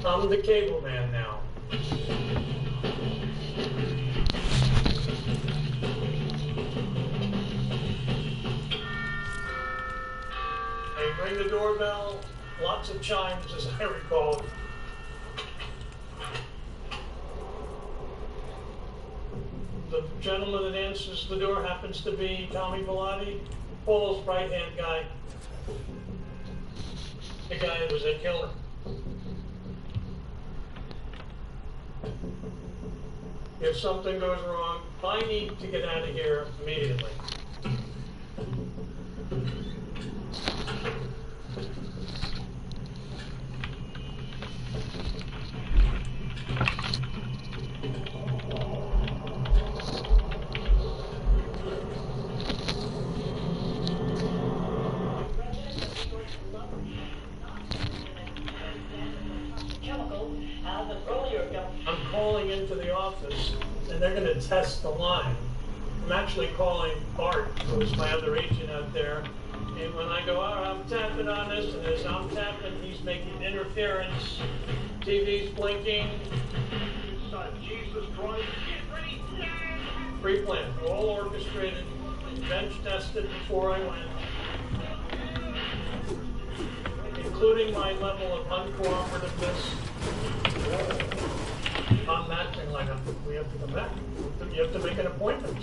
I'm the cable man now. They ring the doorbell, lots of chimes as I recall. The gentleman that answers the door happens to be Tommy Bellotti, Paul's right-hand guy. The guy that was a killer. If something goes wrong, I need to get out of here immediately. I'm calling into the office, and they're going to test the line. I'm actually calling Bart, who's my other agent out there, and when I go, I'm tapping on this, and as I'm tapping, he's making interference, TV's blinking. Jesus Christ, get ready now! Pre-planned, all orchestrated, bench tested before I went, including my level of uncooperativeness. On that thing, like, we have to come back. You have to make an appointment.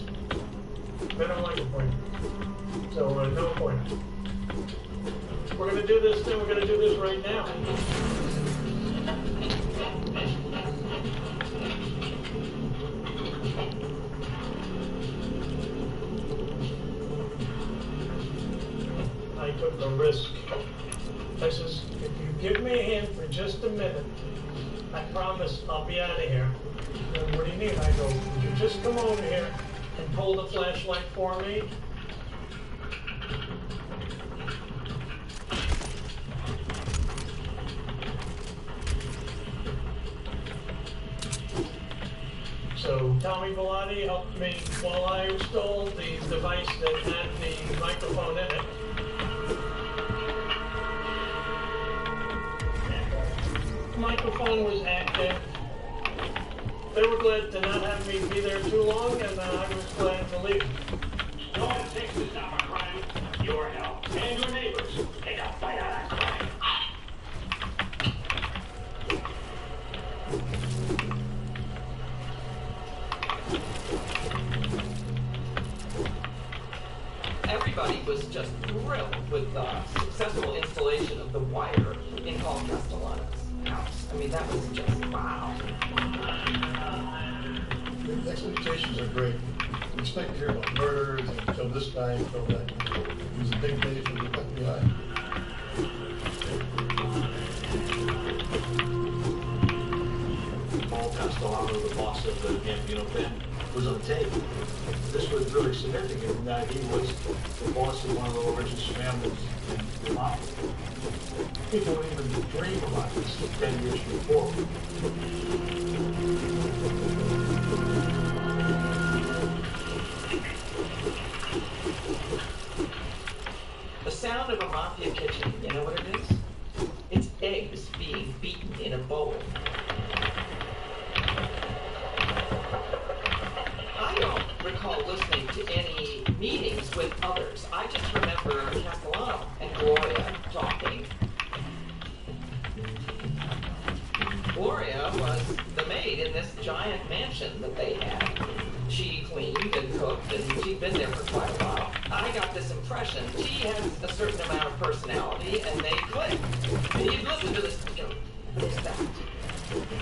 They don't like appointments. So, no appointment. We're going to do this thing, we're going to do this right now. I took the risk. I says, if you give me a hand for just a minute, I promise I'll be out of here. And what do you mean? I go, would you just come over here and hold the flashlight for me? So Tommy Bellotti helped me while I stole the device that had the microphone in it. Microphone was active. They were glad to not have me be there too long, and I was glad to leave. All it takes to stop a crime, your help, and your neighbors. Take a bite out of crime. Everybody was just thrilled with the successful installation of the wire in Paul Castellano's house. I mean, that was just wow. The expectations are great. We expect to hear about murders and kill this guy and kill that guy. It was a big day for the FBI. Paul Castellano, the boss of the Gambino band, was on tape. This was really significant in that he was the boss of one of the richest families in the mafia. People don't even dream about this 10 years before. The sound of a mafia kitchen, you know what it is? It's eggs being beaten in a bowl. I don't recall listening to any meetings with others. I just remember Castellano and Gloria talking. Gloria was the maid in this giant mansion that they had. She cleaned and cooked, and she'd been there for quite a while. I got this impression she has a certain amount of personality, and they clicked. And you'd listen to this and go, what is that?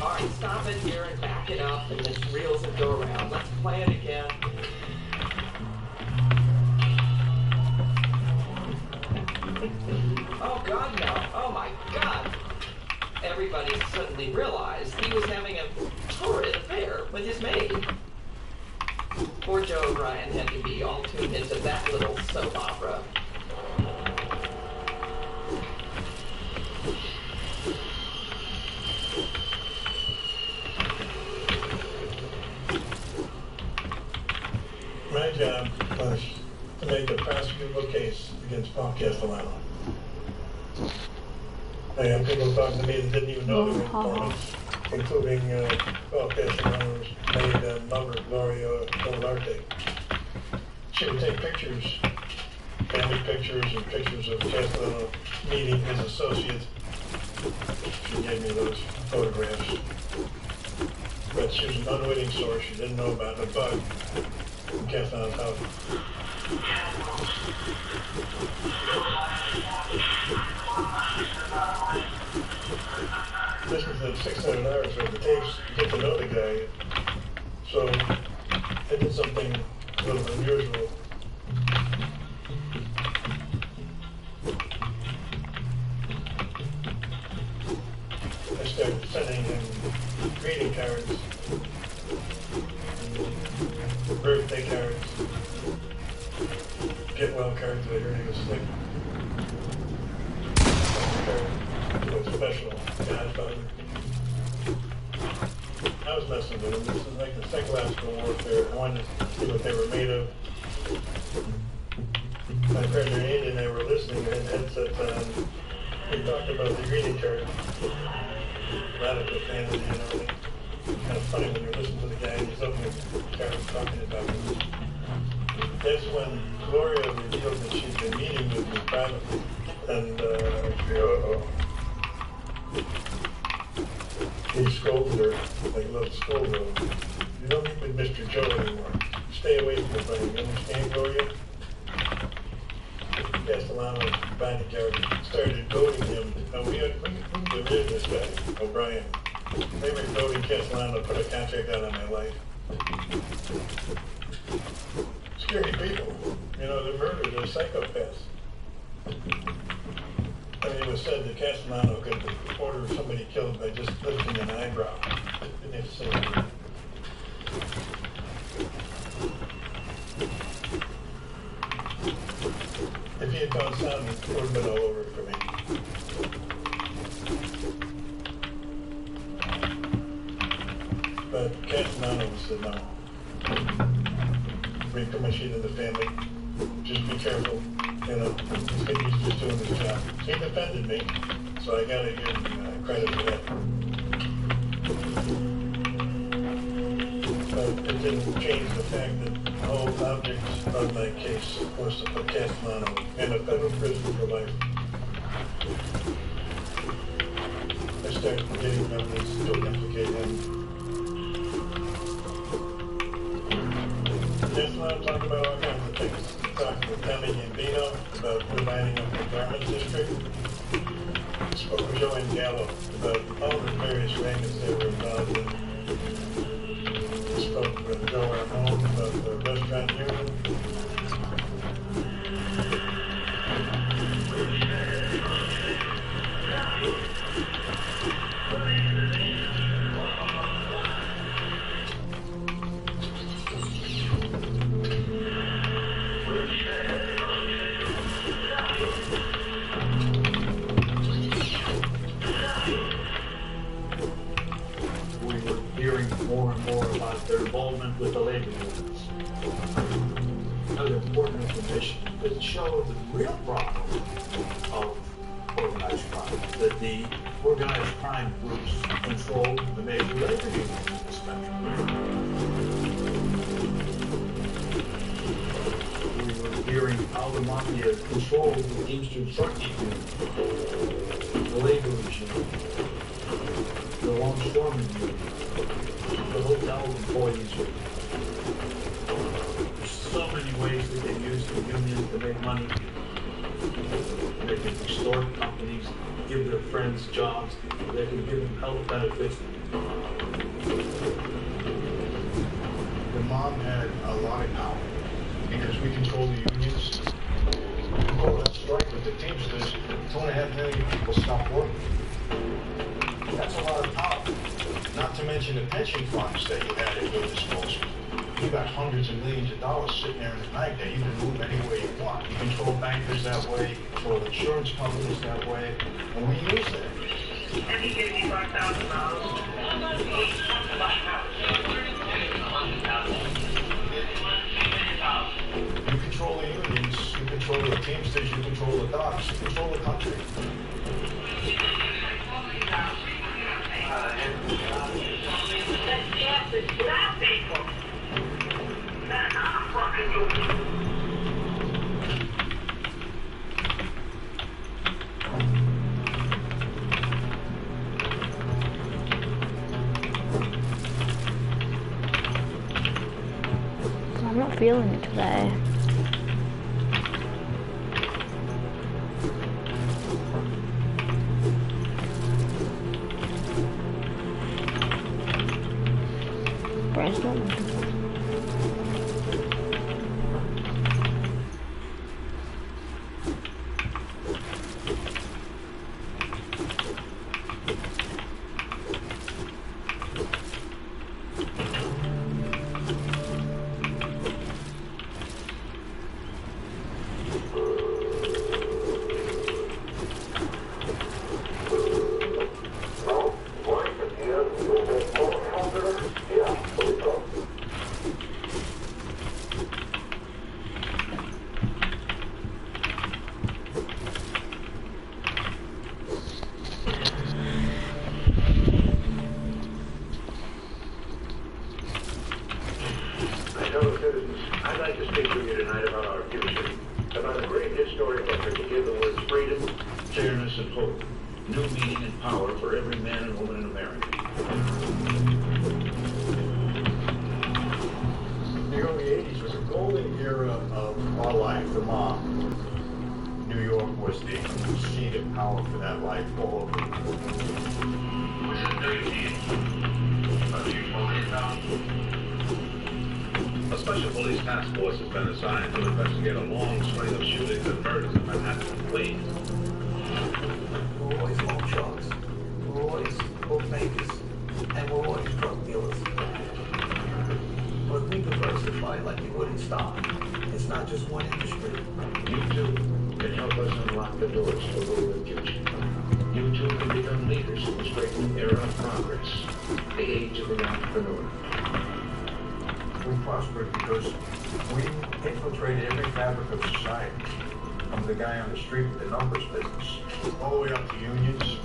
All right, stop it here and back it up, and the reels would go around. Let's play it again. Oh, God, no. Oh, my God. Everybody suddenly realized he was having a torrid affair with his maid. Poor Joe O'Brien had to be all tuned into that little soap opera. My job was to make a prosecutable case against Paul Castellano. I had people talking to me that didn't even know they were informants, including, Castellanos, made mother, Gloria Olarte. She would take pictures, family pictures and pictures of Castellano meeting his associates. She gave me those photographs. But she was an unwitting source. She didn't know about the bug in Castellano's house. This was at 600 hours worth of tapes to get to know the guy. So I did something a little unusual. I started sending him greeting cards, birthday cards, get well cards that I heard he was sick. To a special godfather. I was messing with them. This is like the psychological warfare. I wanted to see what they were made of. My partner Andy and I were listening. We had headsets on. We talked about the greeting card. Radical fantasy, you know. It's kind of funny when you're listening to the guy and he's opening the card talking about it. That's when Gloria revealed that she'd been meeting with me privately. And he scolded her like a little schoolgirl. You don't meet with Mr. Joe anymore. Stay away from the thing. You understand, Gloria? Castellano, bodyguard, started goading him. Now, we get rid of this guy, O'Brien. They were goading Castellano to put a contract out on my life. Scary people. You know, they're murderers, they're psychopaths. I mean, it was said that Castellano could order somebody killed by just lifting an eyebrow. Didn't have to say that. If he had gone sound, it would have been all over for me. But Castellano said no. Bring too much heat in the family. Just be careful. You know, he's just doing his job. He defended me, so I gotta give him credit for that. But it didn't change the fact that the whole object of my case was to put Castellano in a federal prison for life. I started getting evidence to implicate him. Castellano talked about all kinds of things. Talked with Tommy Gambino about dividing up the garment district. Spoke with Joe and Gallo about all the various rankings they were involved in. Spoke with Joe Armone about the restaurant union. More and more about their involvement with the labor movements. Another important information that showed the real problem of organized crime, that the organized crime groups control the major labor unions in this country. We were hearing how the mafia controlled the Teamster trucking union, the labor regime, the longshoremen union, the hotel employees. There's so many ways that they use the union to make money. They can extort companies, give their friends jobs, they can give them health benefits. The mob had a lot of power because we control the unions. We go on strike with the Teamsters, 2.5 million people stop working. That's a lot of power. Not to mention the pension funds that you had at your disposal. You got hundreds of millions of dollars sitting there in the bank that you can move anywhere you want. You control bankers that way, you control insurance companies that way, and we use that. You control the unions, you control the Teamsters, you control the docks, you control the country. feeling it today. Bracelet. Fellow citizens, I'd like to speak to you tonight about our future, about a great historic effort to give the words freedom, fairness, and hope new meaning and power for every man and woman in America. The early 80s was a golden era of our life, the mob. New York was the seat of power for that life all over the world. A special police task force has been assigned to investigate a long string of shootings and murders in Manhattan and Queens. We're always loan sharks. We're always bookmakers. And we're always drug dealers. But we diversify like you would in stock. It's not just one industry. You too can help us unlock the doors to a golden future. You too can become leaders in this great new era of progress, the age of the entrepreneur. We prospered because we infiltrated every fabric of society. I'm the guy on the street with the numbers business, all the way up to unions.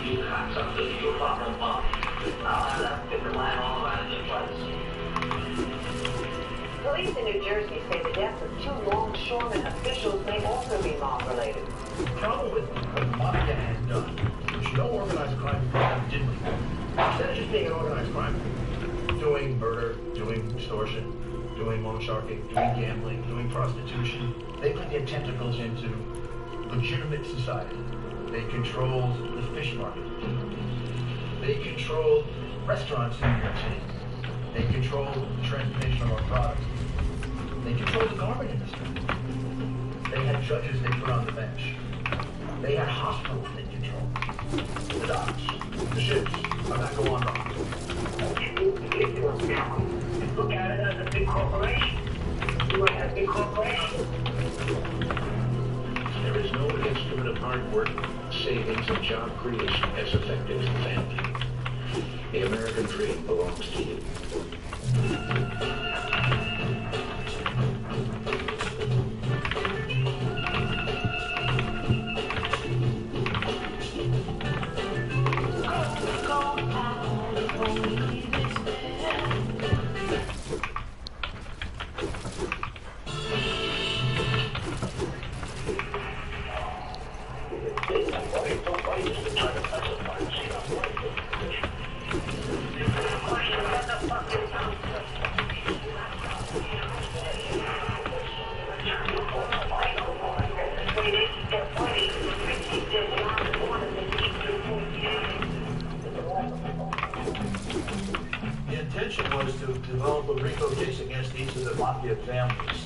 You got something to do about them, Bob. I'll have that different line all around your place. Police in New Jersey say the deaths of 2 longshoremen officials may also be mob-related. The problem with what the mafia has done, which no organized crime program did before, instead of just being an organized crime, doing murder, doing extortion, doing loan sharking, doing gambling, doing prostitution, they put their tentacles into legitimate society. They control the fish market. They control restaurants in New York City. They control the transportation of our products. They control the garment industry. They had judges they put on the bench. They had hospitals they controlled. The docks, the ships. I'm not going on. Look at it as a big corporation. You want a big corporation? There is no instrument of hard work, savings, and job creation as effective as the family. The American dream belongs to you. The intention was to develop a RICO case against each of the mafia families.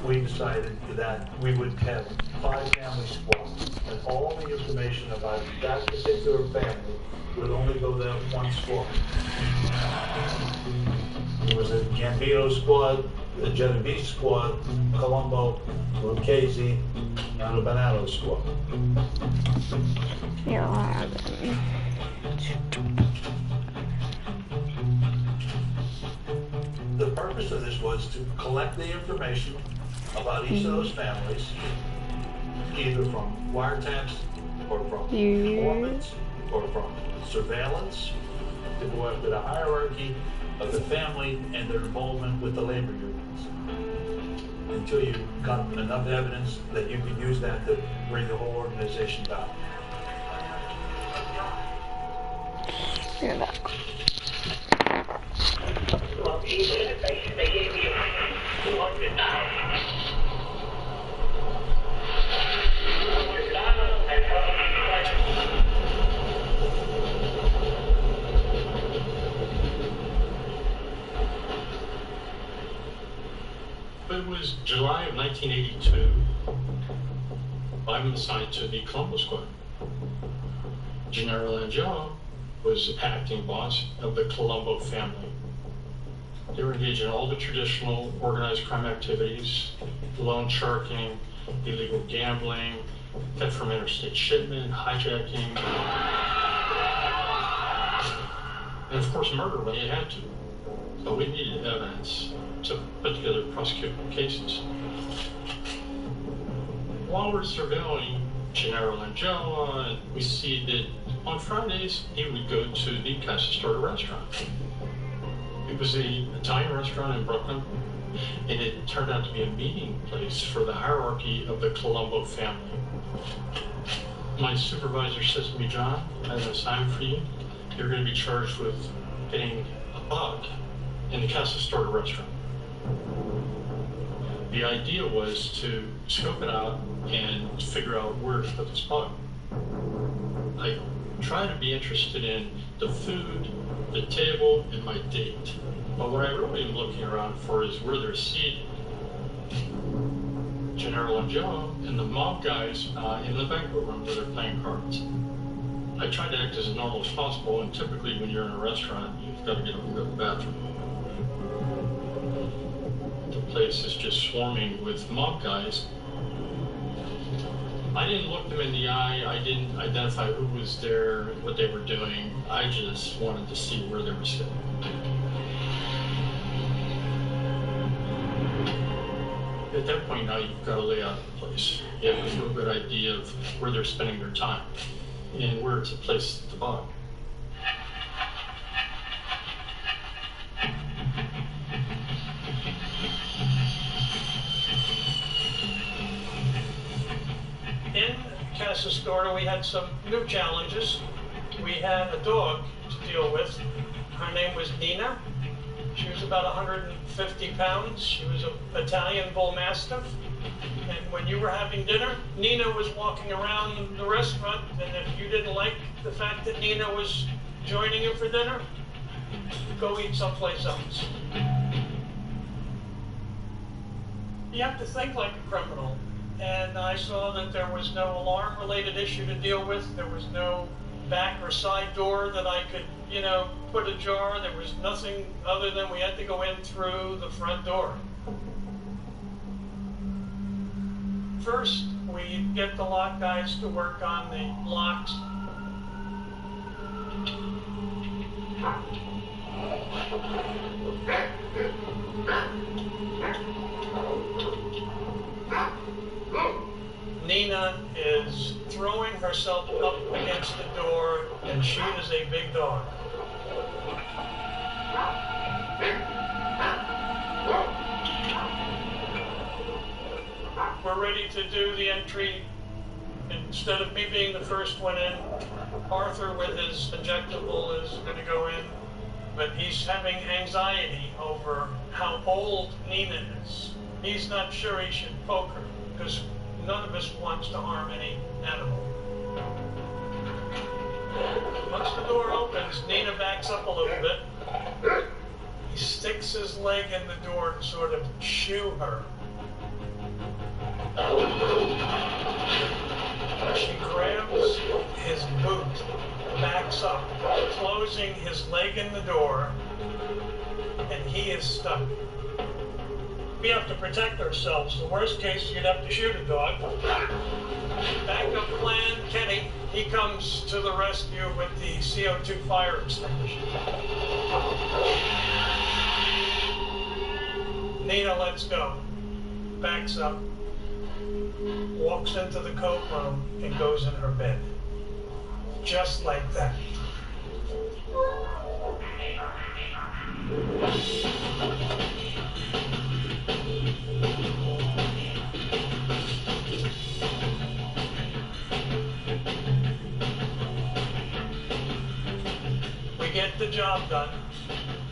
We decided that we would have 5 family squads, and all the information about that particular family would only go to one squad. It was a Gambino squad, a Genovese squad, Colombo, Lucchese, and a Bonanno squad. Yeah. The purpose of this was to collect the information about each of those families, either from wiretaps, or from informants, or from surveillance, to go after the hierarchy of the family and their involvement with the labor unions, until you got enough evidence that you could use that to bring the whole organization down. You're back. Well, even if they 1982, I'm assigned to the Colombo Squad. Gennaro Langella was acting boss of the Colombo family. They were engaged in all the traditional organized crime activities, loan sharking, illegal gambling, theft from interstate shipment, hijacking, and of course murder when they had to. So we needed evidence to put together prosecutable cases. While we're surveilling Gennaro Langella, we see that on Fridays he would go to the Casa Storta restaurant. It was an Italian restaurant in Brooklyn, and it turned out to be a meeting place for the hierarchy of the Colombo family. My supervisor says to me, John, I have an assignment for you. You're going to be charged with getting a bug in the Casa Storta restaurant. The idea was to scope it out and figure out where to put this bug. I try to be interested in the food, the table, and my date. But what I really am looking around for is where they're seated. Gennaro Langella and the mob guys in the banquet room where they're playing cards. I try to act as normal as possible, and typically when you're in a restaurant, you've got to get up and go to the bathroom. The place is just swarming with mob guys. I didn't look them in the eye, I didn't identify who was there, what they were doing. I just wanted to see where they were sitting. At that point now, you've got to lay out the place. You have a real good idea of where they're spending their time and where to place the bug. In Casa Storta, we had some new challenges. We had a dog to deal with. Her name was Nina. She was about 150 pounds. She was an Italian bull mastiff. And when you were having dinner, Nina was walking around the restaurant, and if you didn't like the fact that Nina was joining you for dinner, go eat someplace else. You have to think like a criminal. And I saw that there was no alarm-related issue to deal with. There was no back or side door that I could, put ajar. There was nothing other than we had to go in through the front door. First, we get the lock guys to work on the locks. Nina is throwing herself up against the door, and she is a big dog. We're ready to do the entry. Instead of me being the first one in, Arthur with his injectable is going to go in, but he's having anxiety over how old Nina is. He's not sure he should poke her, because none of us wants to harm any animal. Once the door opens, Nina backs up a little bit. He sticks his leg in the door to sort of shoo her. She grabs his boot, backs up, closing his leg in the door, and he is stuck. We have to protect ourselves. The worst case, you'd have to shoot a dog. Backup plan, Kenny, he comes to the rescue with the CO2 fire extinguisher. Nina lets go, backs up, walks into the coat room, and goes in her bed. Just like that. We get the job done,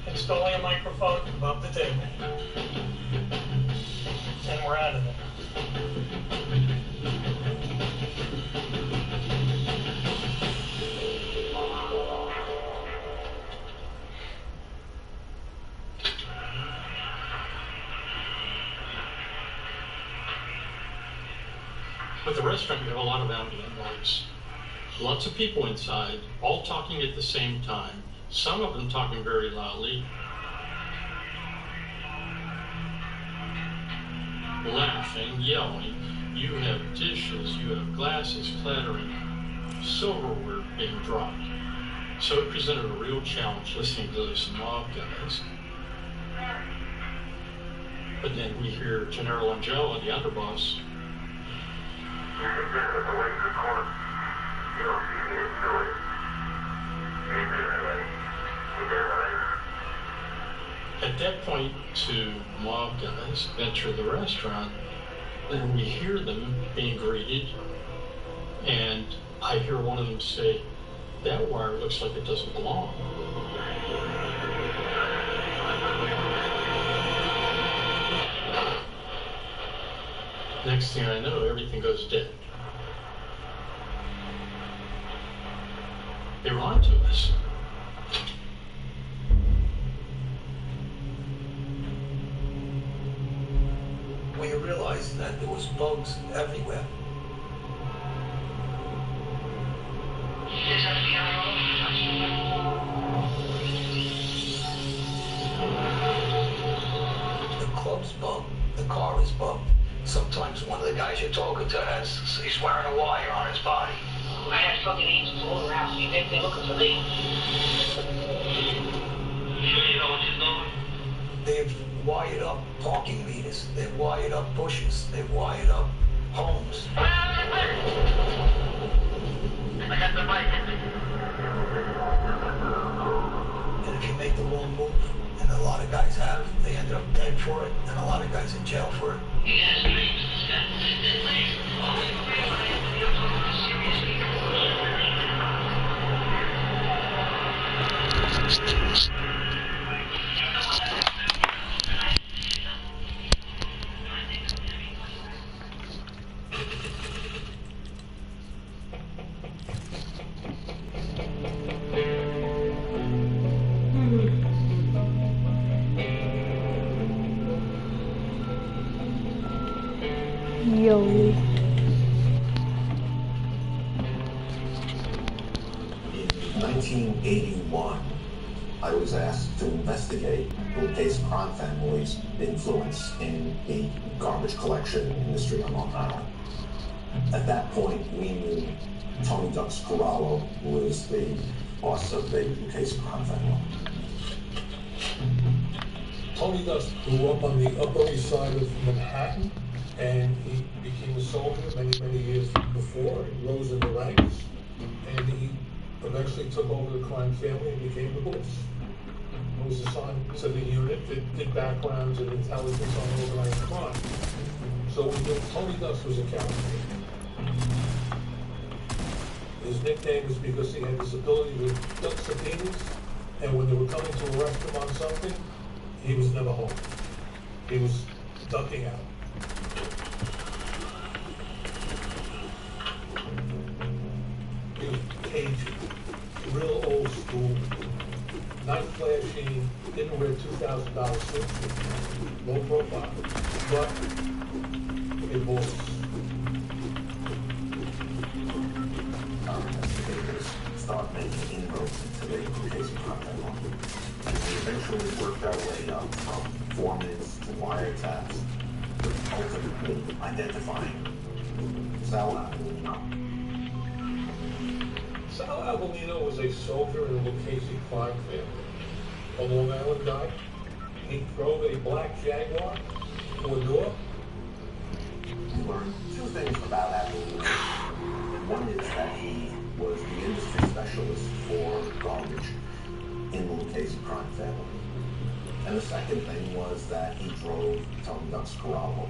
installing a microphone above the table, and we're out of there. With the restaurant, you have a lot of ambient noise. Lots of people inside, all talking at the same time. Some of them talking very loudly. Laughing, yelling. You have dishes, you have glasses clattering, silverware being dropped. So it presented a real challenge listening to those mob guys. But then we hear Gennaro Langella, the underboss. At that point, two mob guys enter the restaurant, and we hear them being greeted, and I hear one of them say, "That wire looks like it doesn't belong." Next thing I know, everything goes dead. They were on to us. We realized that there was bugs everywhere. The club's bugged, the car is bugged. Sometimes one of the guys you're talking to he's wearing a wire on his body. I had fucking agents all around me. They're looking for me. Sure you know what you're doing? They've wired up parking meters. They've wired up bushes. They've wired up homes. I got the mic. And if you make the wrong move, and a lot of guys have, they end up dead for it, and a lot of guys in jail for it. He has dreams, this guy. Yo. In 1981, I was asked to investigate the case of crime families' influence in the garbage collection industry on Long Island. At that point, we knew Tony Ducks Corallo was the boss of the case of crime family. Tony Ducks grew up on the Upper East Side of Manhattan, and he became a soldier many years before. He rose in the ranks, and he eventually took over the crime family and became the boss. He was assigned to the unit that did backgrounds and intelligence on organized crime. So we knew Tony Ducks was a character. His nickname was because he had this ability to duck subpoenas, and when they were coming to arrest him on something, he was never home. He was ducking out. He was cagey, real old school, night flashing, didn't wear $2,000 suits, low profile, but a boss. Our investigators start making inroads into the case of crime family. And we eventually worked our way up from informants to wiretaps, ultimately identifying Sal Avellino. Sal Avellino was a soldier in the Lucchese crime family. A Long Island guy. He drove a black Jaguar, four-door. We learned two things about Avellino. One is that he was the industry specialist for garbage in the Lucchese crime family. And the second thing was that he drove Tony Ducks Corallo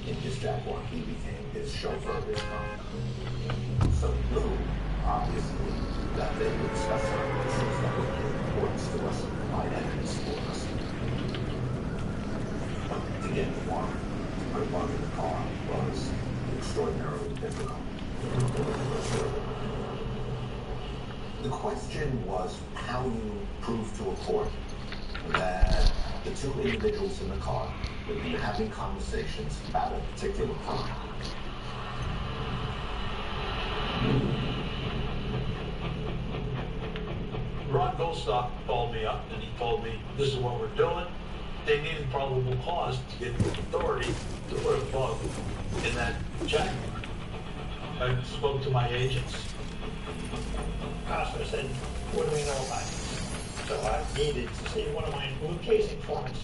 in his Jaguar. He became his chauffeur of his crime. So we knew, obviously, that they were discussing issues that would give importance to us and provide evidence for us. But to get the warrant, to put a bug in the car, was extraordinarily difficult. The question was how you prove to a court that the two individuals in the car would be having conversations about a particular crime. Ron Goldstock called me up and he told me, this is what we're doing. They needed probable cause to get authority to put a bug in that Jaguar. I spoke to my agents. Costa said, what do we know about it? So I needed to see one of my case informants.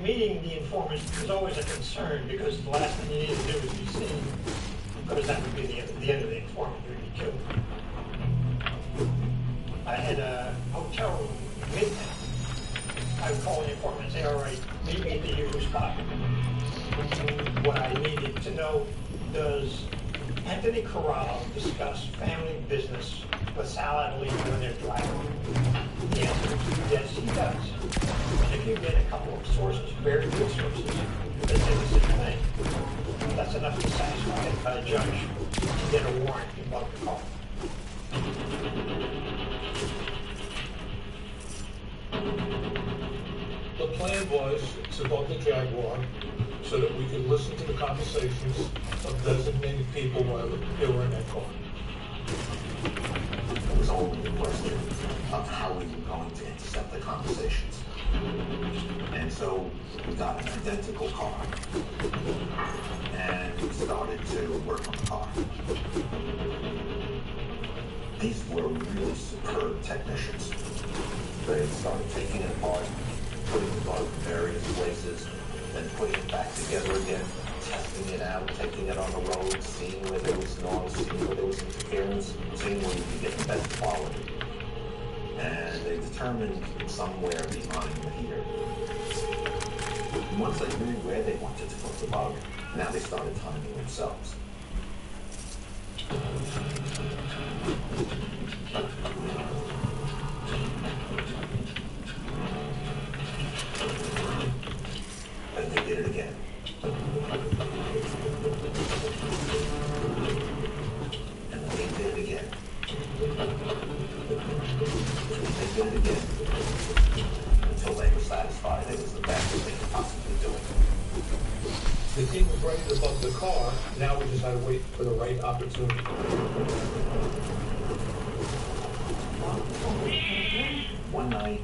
Meeting the informant was always a concern because the last thing you need to do is be seen, because that would be the end of the informant. You would be killed. I had a hotel room in Midtown. I would call the informant and say, all right, meet me at the usual spot. What I needed to know, does Anthony Corrado discuss family business with Sal Adelino when they're driving? The answer is yes, he does. And if you get a couple of sources, very good sources, that say the same thing, that's enough to satisfy a judge to get a warrant to bug the car. The plan was to bug the Jaguar so that we could listen to the conversations of designated people while they were in that car. It was only a question of how we were going to intercept the conversations. And so we got an identical car and we started to work on the car. These were really superb technicians. They started taking it apart, putting the bug in various places, then putting it back together again, testing it out, taking it on the road, seeing where there was noise, seeing where there was interference, seeing where we could get the best quality. And they determined somewhere behind here. And once they knew where they wanted to put the bug, now they started timing themselves. And they did it again. And they did it again. And they did it again. Until they were satisfied it was the best they could possibly do it. The team was ready to bug the car. Now we just had to wait for the right opportunity. One night,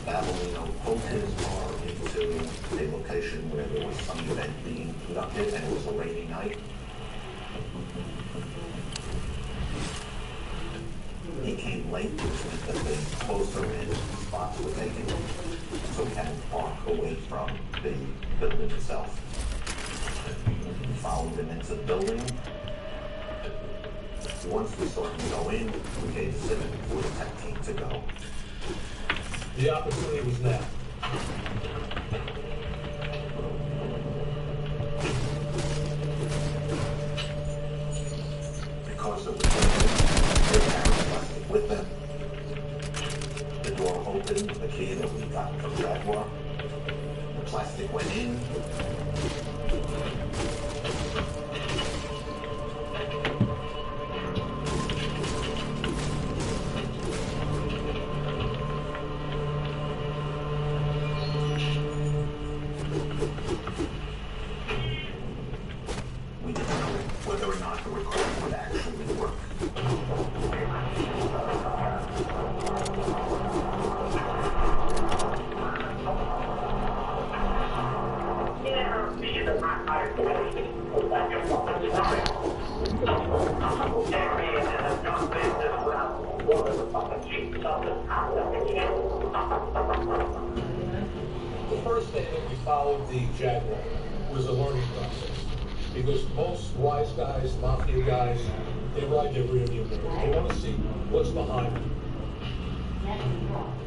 Avelino pulled his car into a location where there was some event being conducted, and it was a rainy night. He came late, which meant that the closer in spots were taken, so he had to park away from the building itself. We followed him into the building. Once we saw him go in, we gave the signal for the tech team to go. The opportunity was now. Because of the they carried plastic with them. The door opened with the key that we got from Jaguar. The plastic went in. We didn't know whether or not the recording would actually work. The first thing that we followed the Jaguar was a learning process. Because most wise guys, mafia guys, they ride their rear view mirror. They want to see what's behind them.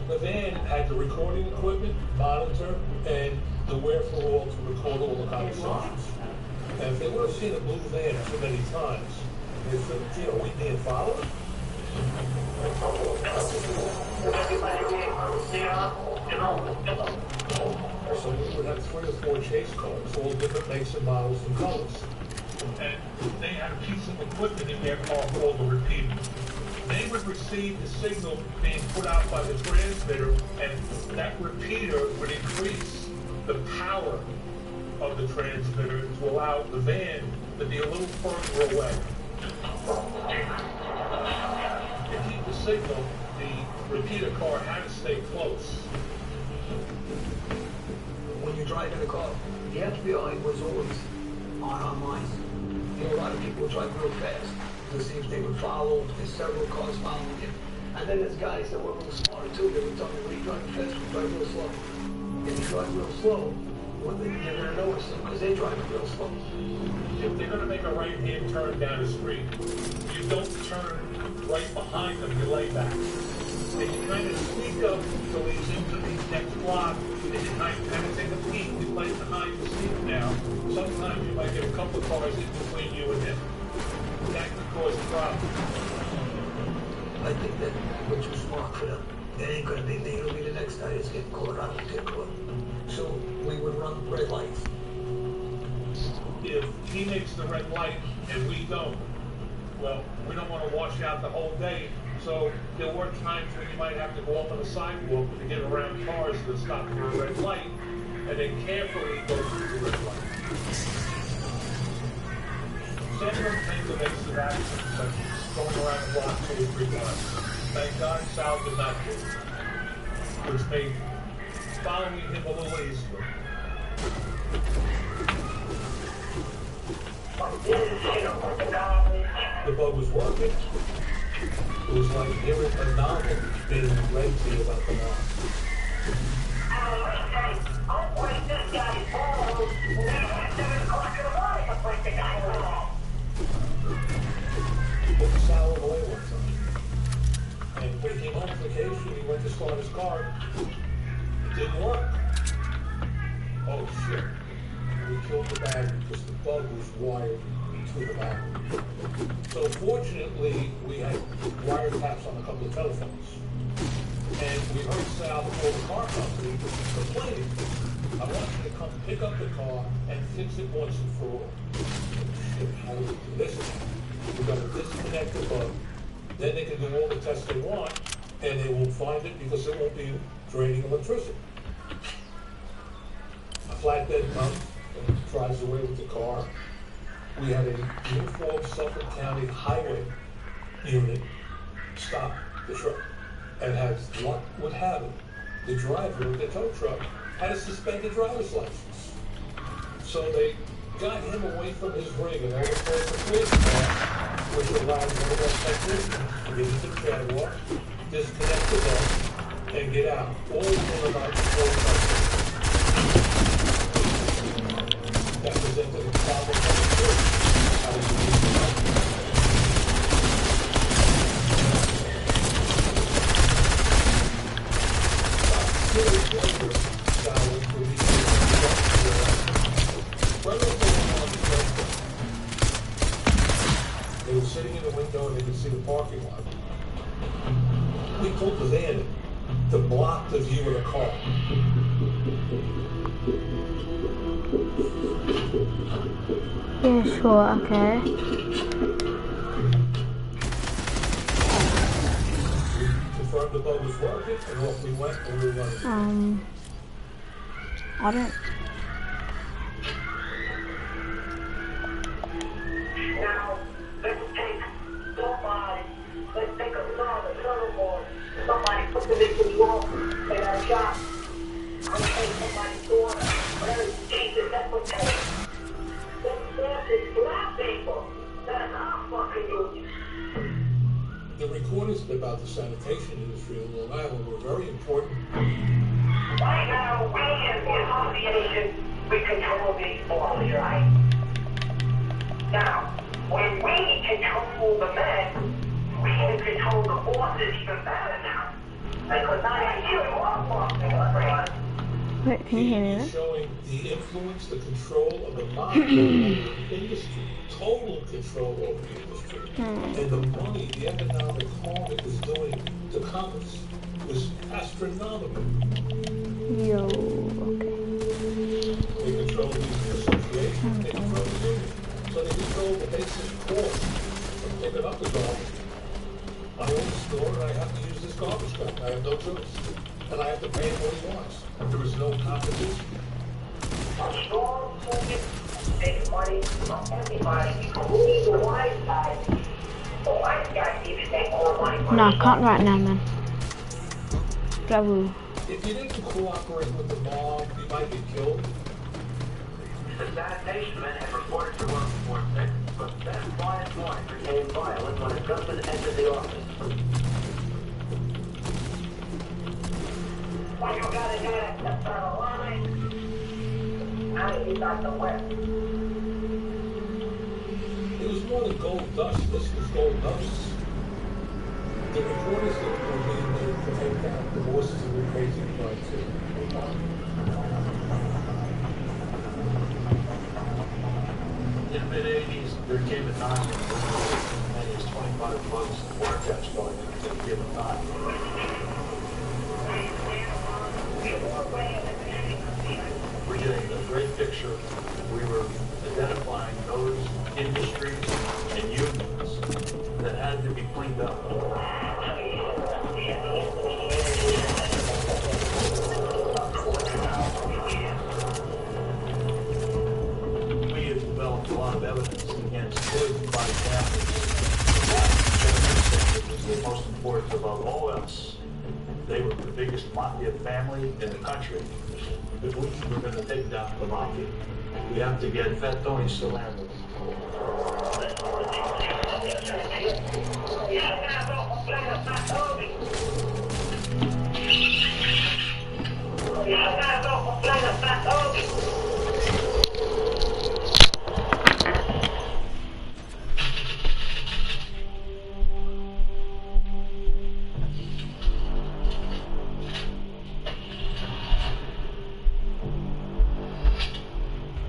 The van had the recording equipment, monitor, and the wherewithal to record all the conversations. And if they would have seen a blue van so many times, they said, you know, we being followed? So we would have 3 or 4 chase cars, all different makes and models and colors. And they had a piece of equipment in their car called a repeater. They would receive the signal being put out by the transmitter, and that repeater would increase the power of the transmitter to allow the van to be a little further away. To keep the signal, the repeater car had to stay close. When you're driving a car, the FBI was always on our minds. You know, a lot of people drive real fast. It seems they would follow, there's several cars following you. And then there's guys that were a little smarter too. They would tell me, when you drive fast, you drive real slow. If you drive real slow, well, then you're going to notice them because they're driving real slow. If they're going to make a right-hand turn down the street, you don't turn right behind them, you lay back. And you kind of sneak up so he's into the next block, and you kind of take a peek, you play behind the seat now. Sometimes you might get a couple of cars in between you and him. That could cause a problem. I think that we're too smart for them. It ain't going to be me, it'll be the next guy that's getting caught. I don't get caught. So we would run red lights. If he makes the red light and we don't, well, we don't want to wash out the whole day. So there were times when you might have to go up on the sidewalk to get around cars that stop for a red light, and then carefully go through the red light. Some of them tend to make some accidents, like going around the block 2 or 3 times. Thank God Sal did not do it, which made following him a little easier. The bug was working. It was like hearing a novel being read to you about the mob. Put the salad away one time. And when he came home from vacation, he went to start his car. It didn't work. Oh shit. We killed the battery because the bug was wired to the battery. So fortunately, we had wiretaps on a couple of telephones. And we heard Sal call the car company complaining, I want you to come pick up the car and fix it once and for all. Shit, how do we do this? We're going to disconnect the bug. Then they can do all the tests they want, and they won't find it because it won't be draining electricity. A flatbed comes and drives away with the car. We had a uniform Suffolk County highway unit stop the truck. And as luck would have it, the driver of the tow truck had a suspended driver's license. So they got him away from his rig and over towards the police car, which allowed one of our technicians to get into the Jaguar, disconnect the bug, and get out. All within about 4 minutes. That presented a problem for the church. How did you use the They were sitting in the window and they could see the parking lot. We pulled the van in to block the view of the car. Yeah, sure, okay. Confirmed the bug was working, and off we went and we were running. I don't... Now, let's take somebody, let's take a son, a boy, somebody put them in control and a shot. Let's take somebody's daughter, whatever Jesus, that's what takes. That's black people. That's our fucking union. The recordings about the sanitation industry in Long Island were very important. Right now, we as the association, we control these borders, right? Now, when we control the men, we can control the bosses even better now. Because now they really are bossing us, right? Wait, can you hear me? He's showing the influence, the control of the mob over the industry, total control over the industry. And the money, the economic harm it was doing to commerce was astronomical. Yo, okay. They control the association, they control the union. So they control the basic cost of picking up the garbage. I own the store and I have to use this garbage truck. I have no choice. And I have to pay him what he wants. There is no competition. A strong union makes money from everybody, including the wise guys. Oh, I gotta even make more money. No, I can't right now, man. Bravo. If you didn't cooperate with the mob, you might get killed. The sanitation men had reported to work before 6, but that quiet morning became violent when a gunman entered the office. Why you gotta do that? That's not a line. How did you got the whip? It was more than gold dust. This was gold dust. The reporters that were being made to take down the horses that were crazy about too. In the mid-80s, there came a time when there were as many as 25 bucks in wiretaps going in at a given time. We're getting a great picture. We were identifying those industries and unions that had to be cleaned up. We have developed a lot of evidence against 45 families. It was the most important above all else. They were the biggest mafia family in the country. If we were going to take down the mafia, we have to get Fat Tony surrounded.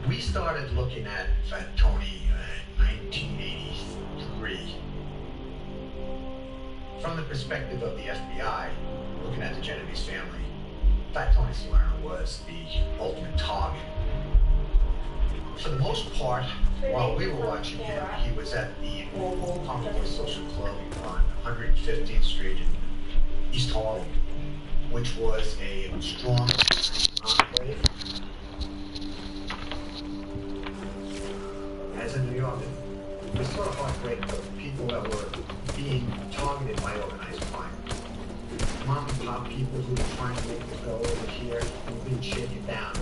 We started looking at Fat Tony in 1983. From the perspective of the FBI, looking at the Genovese family, Fat Tony Salerno was the ultimate target. For the most part, while we were watching him, he was at the Commonwealth Social Club on 115th Street in East Harlem, which was a strong enclave. As a New Yorker, we saw a heartbreak of people that were being targeted by organized crime. Mom and pop people who were trying to make it go over here were being shaken down.